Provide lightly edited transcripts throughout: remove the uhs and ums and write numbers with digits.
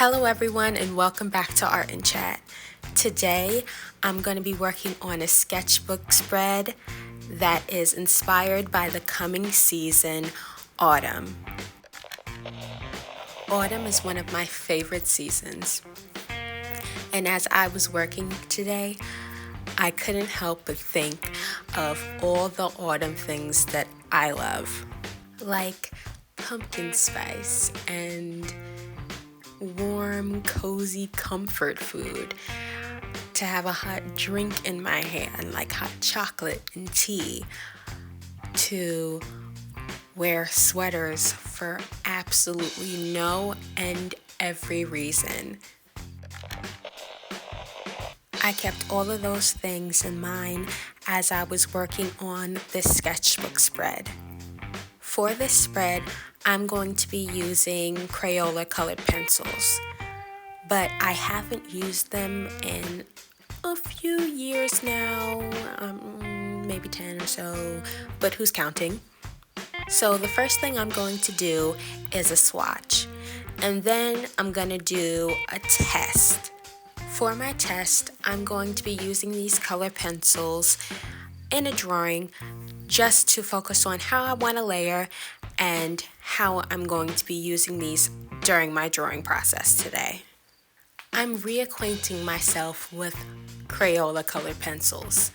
Hello everyone and welcome back to Art and Chat. Today I'm going to be working on a sketchbook spread that is inspired by the coming season, autumn. Autumn is one of my favorite seasons. And as I was working today, I couldn't help but think of all the autumn things that I love, like pumpkin spice and warm, cozy comfort food, to have a hot drink in my hand like hot chocolate and tea, to wear sweaters for absolutely no and every reason. I kept all of those things in mind as I was working on this sketchbook spread. For this spread, I'm going to be using Crayola colored pencils, but I haven't used them in a few years now, maybe 10 or so, but who's counting? So the first thing I'm going to do is a swatch, and then I'm going to do a test. For my test, I'm going to be using these color pencils in a drawing just to focus on how I want to layer and how I'm going to be using these during my drawing process today. I'm reacquainting myself with Crayola colored pencils.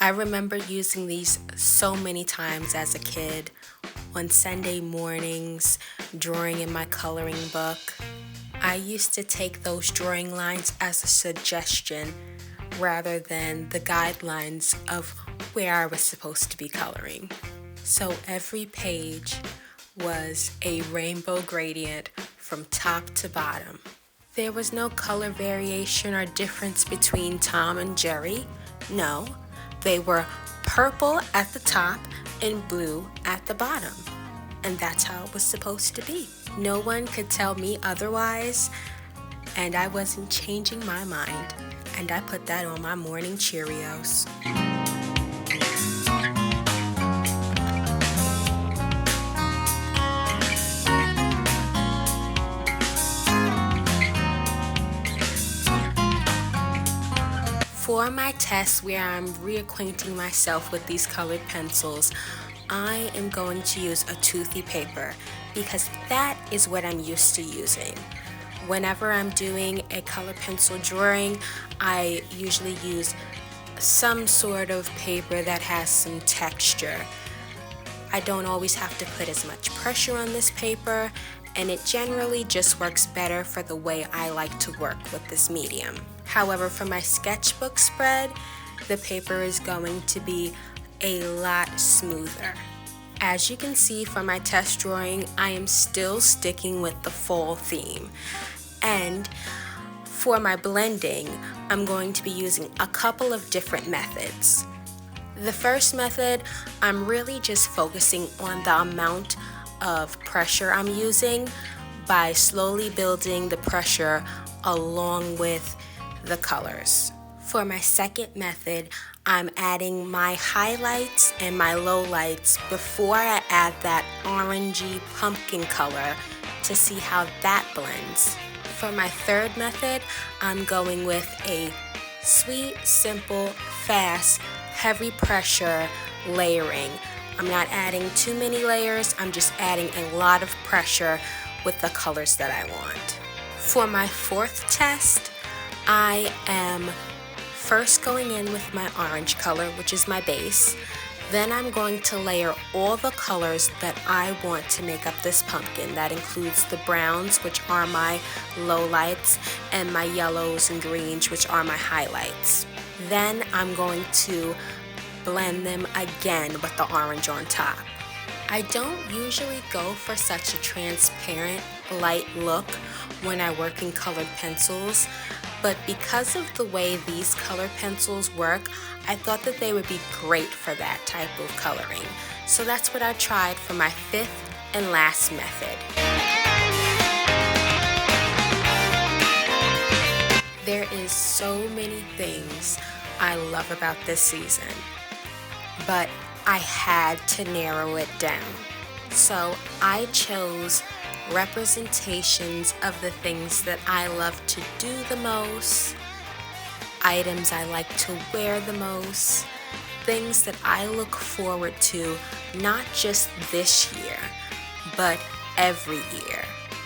I remember using these so many times as a kid, on Sunday mornings, drawing in my coloring book. I used to take those drawing lines as a suggestion rather than the guidelines of where I was supposed to be coloring. So every page was a rainbow gradient from top to bottom. There was no color variation or difference between Tom and Jerry. No, they were purple at the top and blue at the bottom. And that's how it was supposed to be. No one could tell me otherwise, and I wasn't changing my mind. And I put that on my morning Cheerios. For my test, where I'm reacquainting myself with these colored pencils, I am going to use a toothy paper because that is what I'm used to using. Whenever I'm doing a color pencil drawing, I usually use some sort of paper that has some texture. I don't always have to put as much pressure on this paper, and it generally just works better for the way I like to work with this medium. However, for my sketchbook spread, the paper is going to be a lot smoother. As you can see from my test drawing, I am still sticking with the fall theme. And for my blending, I'm going to be using a couple of different methods. The first method, I'm really just focusing on the amount of pressure I'm using by slowly building the pressure along with the colors. For my second method, I'm adding my highlights and my lowlights before I add that orangey pumpkin color to see how that blends. For my third method, I'm going with a sweet, simple, fast, heavy pressure layering. I'm not adding too many layers, I'm just adding a lot of pressure with the colors that I want. For my fourth test, I am first going in with my orange color, which is my base. Then I'm going to layer all the colors that I want to make up this pumpkin. That includes the browns, which are my lowlights, and my yellows and greens, which are my highlights. Then I'm going to blend them again with the orange on top. I don't usually go for such a transparent, light look when I work in colored pencils, but because of the way these color pencils work, I thought that they would be great for that type of coloring. So that's what I tried for my fifth and last method. There is so many things I love about this season, but I had to narrow it down. So I chose representations of the things that I love to do the most, items I like to wear the most, things that I look forward to not just this year, but every year.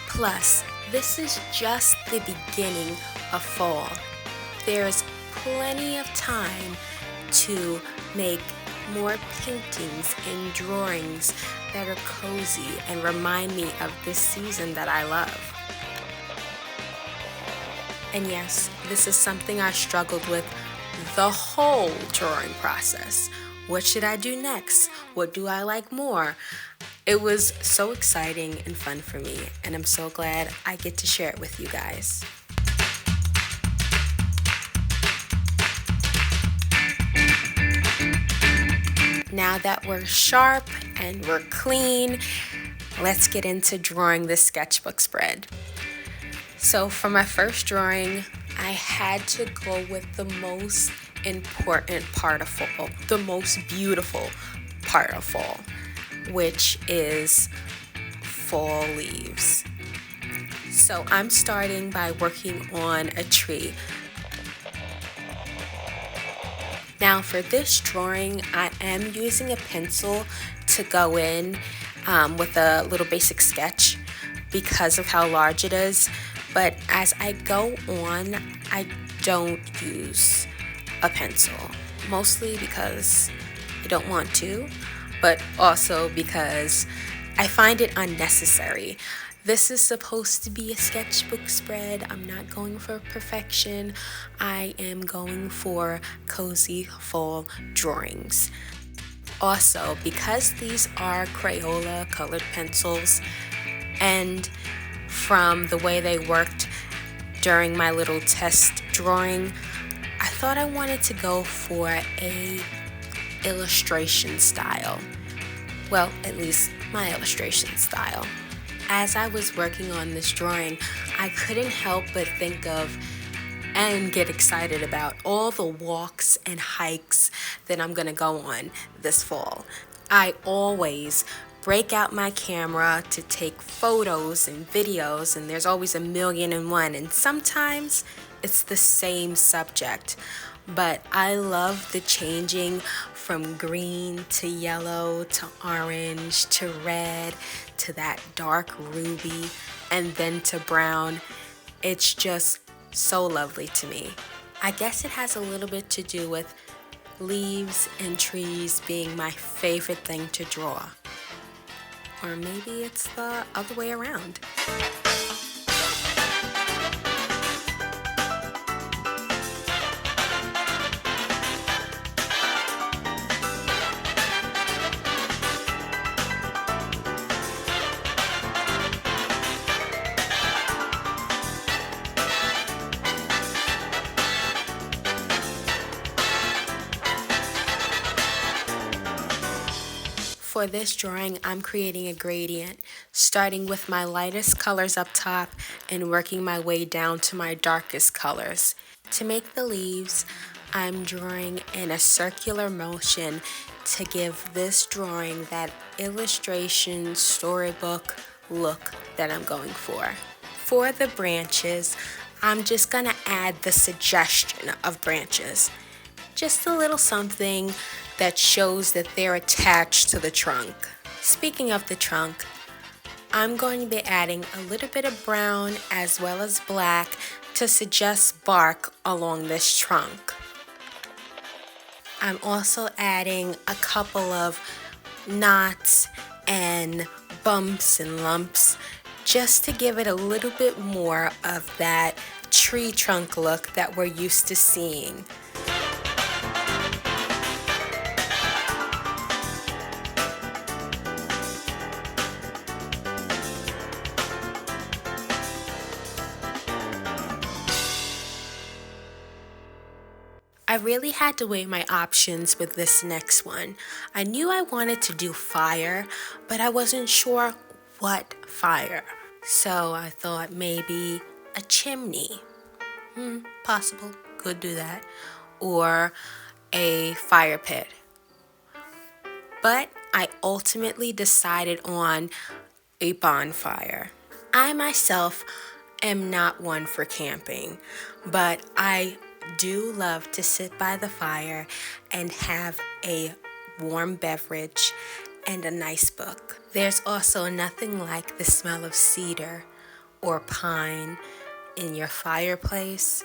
Plus, this is just the beginning of fall. There's plenty of time to make more paintings and drawings that are cozy and remind me of this season that I love. And yes, this is something I struggled with the whole drawing process. What should I do next? What do I like more? It was so exciting and fun for me, and I'm so glad I get to share it with you guys. Now that we're sharp and we're clean, let's get into drawing this sketchbook spread. So for my first drawing, I had to go with the most important part of fall, the most beautiful part of fall, which is fall leaves. So I'm starting by working on a tree. Now for this drawing, I am using a pencil to go in with a little basic sketch because of how large it is. But as I go on, I don't use a pencil, mostly because I don't want to, but also because I find it unnecessary. This is supposed to be a sketchbook spread. I'm not going for perfection. I am going for cozy fall drawings. Also, because these are Crayola colored pencils, and from the way they worked during my little test drawing, I thought I wanted to go for a illustration style. Well, at least my illustration style. As I was working on this drawing, I couldn't help but think of and get excited about all the walks and hikes that I'm gonna go on this fall. I always break out my camera to take photos and videos, and there's always a million and one, and sometimes it's the same subject. But I love the changing from green to yellow to orange to red to that dark ruby and then to brown. It's just so lovely to me. I guess it has a little bit to do with leaves and trees being my favorite thing to draw. Or maybe it's the other way around. For this drawing, I'm creating a gradient, starting with my lightest colors up top and working my way down to my darkest colors. To make the leaves, I'm drawing in a circular motion to give this drawing that illustration storybook look that I'm going for. For the branches, I'm just gonna add the suggestion of branches. Just a little something that shows that they're attached to the trunk. Speaking of the trunk, I'm going to be adding a little bit of brown as well as black to suggest bark along this trunk. I'm also adding a couple of knots and bumps and lumps just to give it a little bit more of that tree trunk look that we're used to seeing. I really had to weigh my options with this next one. I knew I wanted to do fire, but I wasn't sure what fire. So I thought maybe a chimney. Possible, could do that. Or a fire pit. But I ultimately decided on a bonfire. I myself am not one for camping, but I do love to sit by the fire and have a warm beverage and a nice book. There's also nothing like the smell of cedar or pine in your fireplace.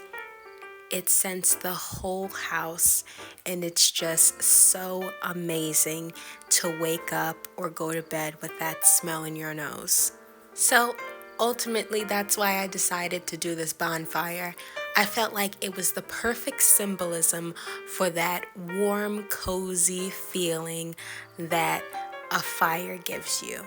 It scents the whole house, and it's just so amazing to wake up or go to bed with that smell in your nose. So ultimately, that's why I decided to do this bonfire. I felt like it was the perfect symbolism for that warm, cozy feeling that a fire gives you.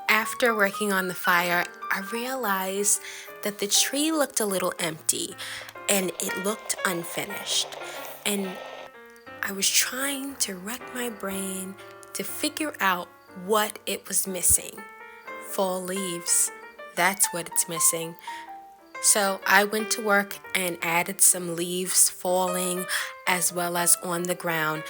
After working on the fire, I realized that the tree looked a little empty and it looked unfinished. And I was trying to rack my brain to figure out what it was missing. Fall leaves, that's what it's missing. So I went to work and added some leaves falling as well as on the ground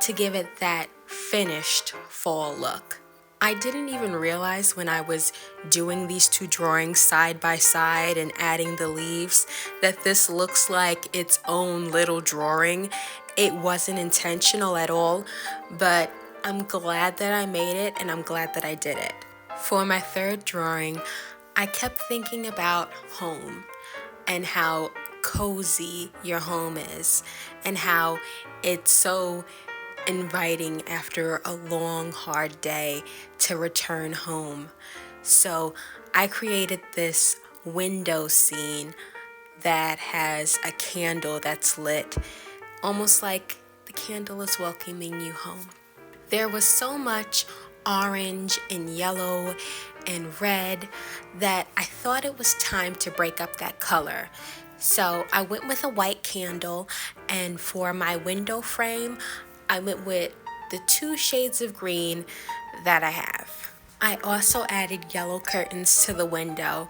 to give it that finished fall look. I didn't even realize when I was doing these two drawings side by side and adding the leaves that this looks like its own little drawing. It wasn't intentional at all, but I'm glad that I made it and I'm glad that I did it. For my third drawing, I kept thinking about home and how cozy your home is and how it's so inviting after a long, hard day to return home. So I created this window scene that has a candle that's lit, almost like the candle is welcoming you home. There was so much orange and yellow and red that I thought it was time to break up that color. So I went with a white candle, and for my window frame, I went with the 2 shades of green that I have. I also added yellow curtains to the window,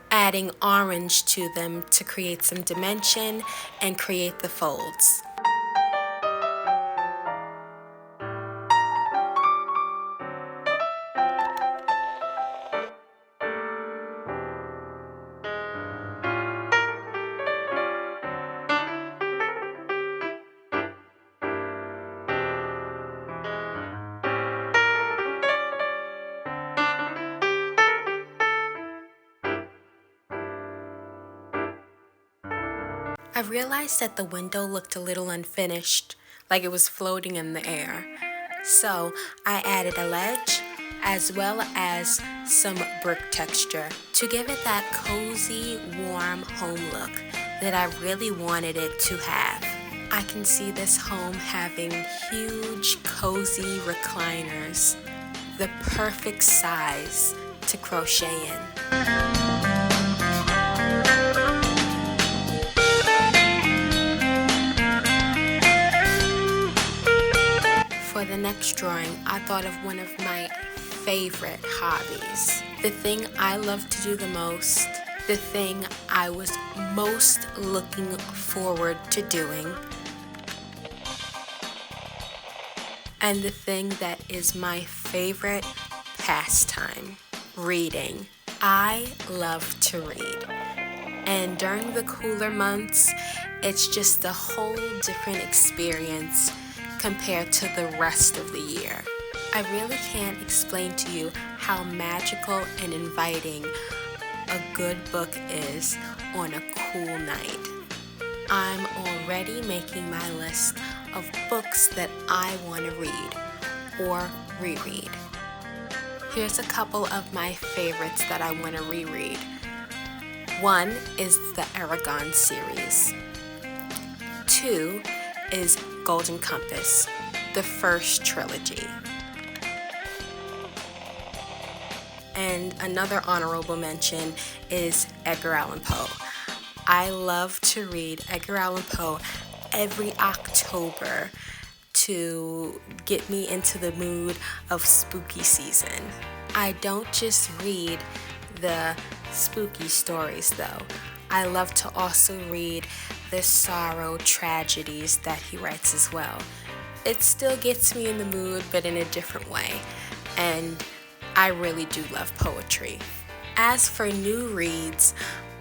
adding orange to them to create some dimension and create the folds. I realized that the window looked a little unfinished, like it was floating in the air. So I added a ledge as well as some brick texture to give it that cozy, warm home look that I really wanted it to have. I can see this home having huge, cozy recliners, the perfect size to crochet in. For the next drawing, I thought of one of my favorite hobbies. The thing I love to do the most, the thing I was most looking forward to doing, and the thing that is my favorite pastime, reading. I love to read. And during the cooler months, it's just a whole different experience compared to the rest of the year. I really can't explain to you how magical and inviting a good book is on a cool night. I'm already making my list of books that I want to read or reread. Here's a couple of my favorites that I want to reread. One is the Aragon series. 2 is Golden Compass, the first trilogy. And another honorable mention is Edgar Allan Poe. I love to read Edgar Allan Poe every October to get me into the mood of spooky season. I don't just read the spooky stories though. I love to also read the sorrow tragedies that he writes as well. It still gets me in the mood, but in a different way. And I really do love poetry. As for new reads,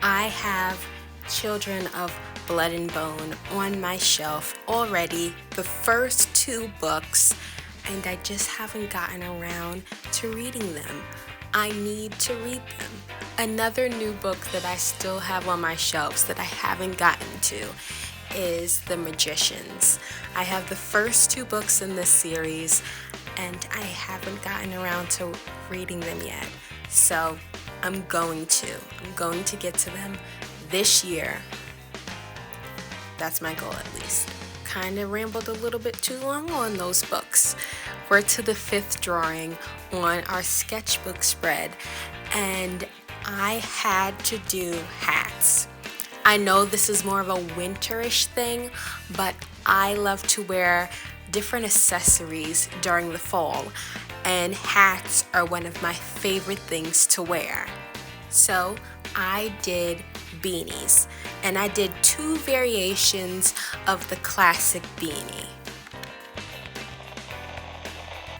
I have Children of Blood and Bone on my shelf already, the first 2 books, and I just haven't gotten around to reading them. I need to read them. Another new book that I still have on my shelves that I haven't gotten to is The Magicians. I have the first 2 books in this series, and I haven't gotten around to reading them yet. So I'm going to get to them this year. That's my goal at least. Kind of rambled a little bit too long on those books. We're to the 5th drawing on our sketchbook spread, and I had to do hats. I know this is more of a winterish thing, but I love to wear different accessories during the fall, and hats are one of my favorite things to wear. So I did beanies, and I did 2 variations of the classic beanie.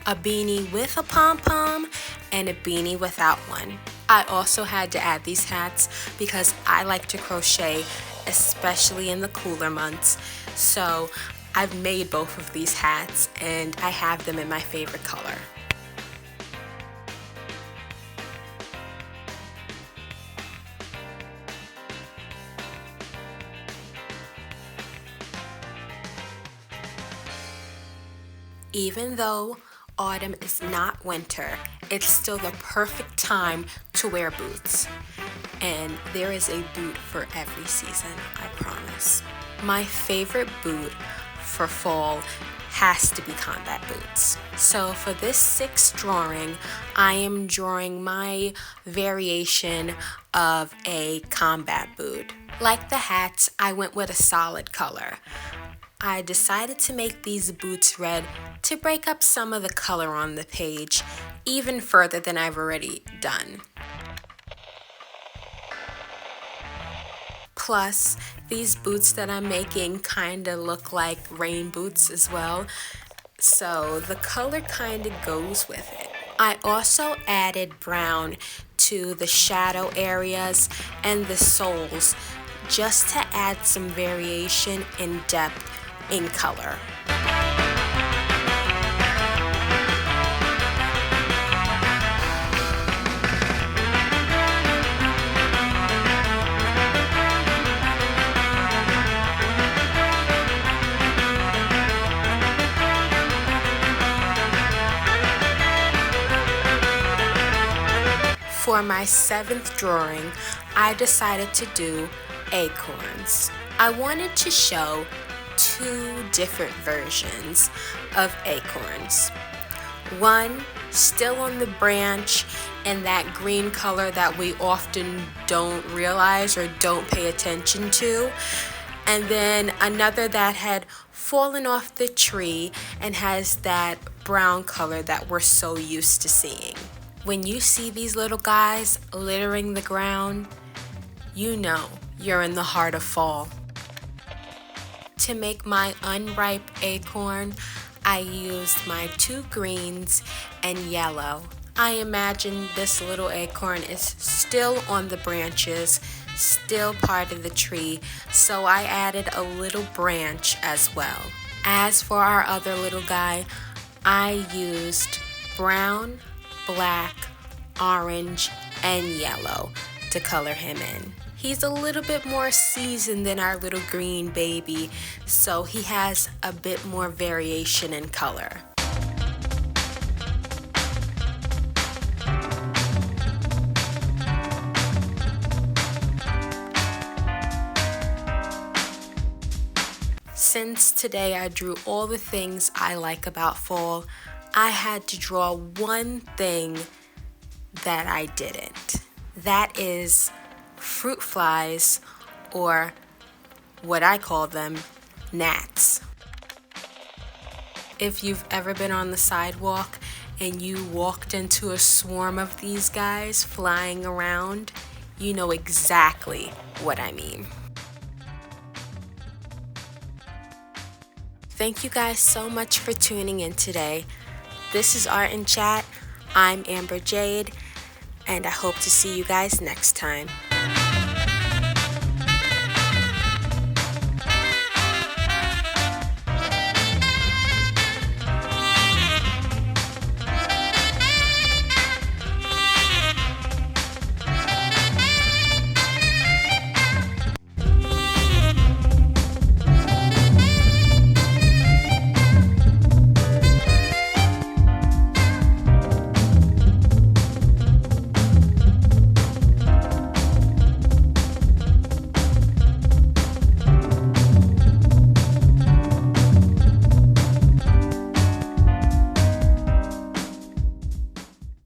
A beanie with a pom-pom and a beanie without one. I also had to add these hats because I like to crochet, especially in the cooler months. So I've made both of these hats and I have them in my favorite color. Even though autumn is not winter, it's still the perfect time to wear boots. And there is a boot for every season, I promise. My favorite boot for fall has to be combat boots. So for this 6th drawing, I am drawing my variation of a combat boot. Like the hats, I went with a solid color. I decided to make these boots red to break up some of the color on the page even further than I've already done. Plus, these boots that I'm making kind of look like rain boots as well, so the color kind of goes with it. I also added brown to the shadow areas and the soles just to add some variation in depth in color. For my 7th drawing, I decided to do acorns. I wanted to show 2 different versions of acorns. One still on the branch in that green color that we often don't realize or don't pay attention to, and then another that had fallen off the tree and has that brown color that we're so used to seeing. When you see these little guys littering the ground, you know you're in the heart of fall. To make my unripe acorn, I used my 2 greens and yellow. I imagine this little acorn is still on the branches, still part of the tree, so I added a little branch as well. As for our other little guy, I used brown, black, orange, and yellow to color him in. He's a little bit more seasoned than our little green baby, so he has a bit more variation in color. Since today I drew all the things I like about fall, I had to draw one thing that I didn't. That is fruit flies, or what I call them, gnats. If you've ever been on the sidewalk and you walked into a swarm of these guys flying around, you know exactly what I mean. Thank you guys so much for tuning in today. This is Art and Chat. I'm AmberJade, and I hope to see you guys next time.